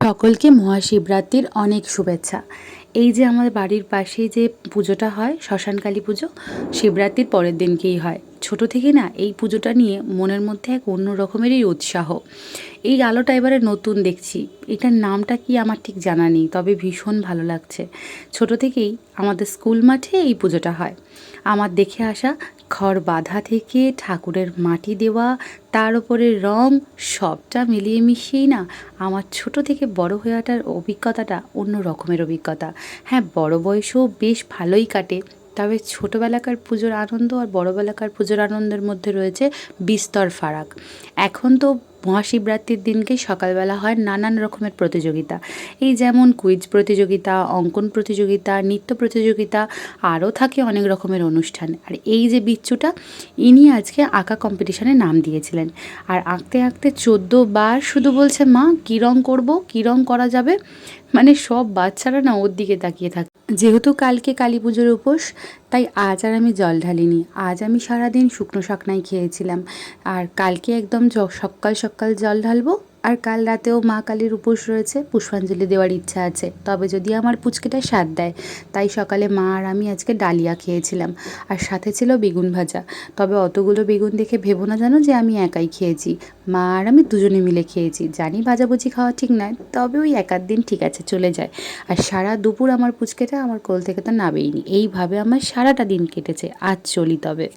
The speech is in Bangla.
সকলকে মহাশিবরাত্রির অনেক শুভেচ্ছা। এই যে আমাদের বাড়ির পাশে যে পুজোটা হয় শ্মশানকালী পুজো, শিবরাত্রির পরের দিনকেই হয়। ছোট থেকে না এই পুজোটা নিয়ে মনের মধ্যে এক অন্য রকমেরই উৎসাহ। এই আলোটা এবারে নতুন দেখছি, এটার নামটা কি আমার ঠিক জানা নেই, তবে ভীষণ ভালো লাগছে। ছোট থেকেই আমাদের স্কুল মাঠে এই পুজোটা হয়। আমার দেখে আসা খড় বাঁধা থেকে ঠাকুরের মাটি দেওয়া, তার উপরে রং, সবটা মিলিয়ে মিশিয়েই না আমার ছোট থেকে বড় হয়ে ওঠার অভিজ্ঞতাটা অন্য রকমের অভিজ্ঞতা। হ্যাঁ, বড় বয়সেও বেশ ভালোই কাটে, তবে ছোটোবেলাকার পুজোর আনন্দ আর বড়োবেলাকার পুজোর আনন্দের মধ্যে রয়েছে বিস্তর ফারাক। এখন তো মহাশিবরাত্রির দিনকে সকালবেলা হয় নানান রকমের প্রতিযোগিতা, এই যেমন কুইজ প্রতিযোগিতা, অঙ্কন প্রতিযোগিতা, নৃত্য প্রতিযোগিতা, আরও থাকে অনেক রকমের অনুষ্ঠান। আর এই যে বিচ্ছুটা, ইনি আজকে আঁকা কম্পিটিশানে নাম দিয়েছিলেন। আর আঁকতে আঁকতে 14 বার শুধু বলছে, মা কী রঙ করবো, কী রঙ করা যাবে। মানে সব বাচ্চারা না ওর দিকে তাকিয়ে থাকে। যেহেতু কালকে কালী পুজোর উপোস, তাই আজ আর আমি জল ঢালিনি। আজ আমি সারাদিন শুকনো শাকনাই খেয়েছিলাম। আর কালকে একদম সকাল সকাল জল ঢালবো। আর কাল রাতেও মা কালীর উপোস রয়েছে, পুষ্পাঞ্জলি দেওয়ার ইচ্ছা আছে, তবে যদি আমার পুচকেটা সাথ দেয়। তাই সকালে মা আর আমি আজকে ডালিয়া খেয়েছিলাম, আর সাথে ছিল বেগুন ভাজা। তবে অতগুলো বেগুন দেখে ভেবো না জানো যে আমি একাই খেয়েছি, মা আর আমি দুজনে মিলে খেয়েছি। জানি ভাজাভুজি খাওয়া ঠিক নয়, তবে ওই এক আধ দিন ঠিক আছে, চলে যায়। আর সারা দুপুর আমার পুচকেটা আমার কোল থেকে তো নাবেইনি। এইভাবে আমার সারাটা দিন কেটেছে। আজ চলি তবে।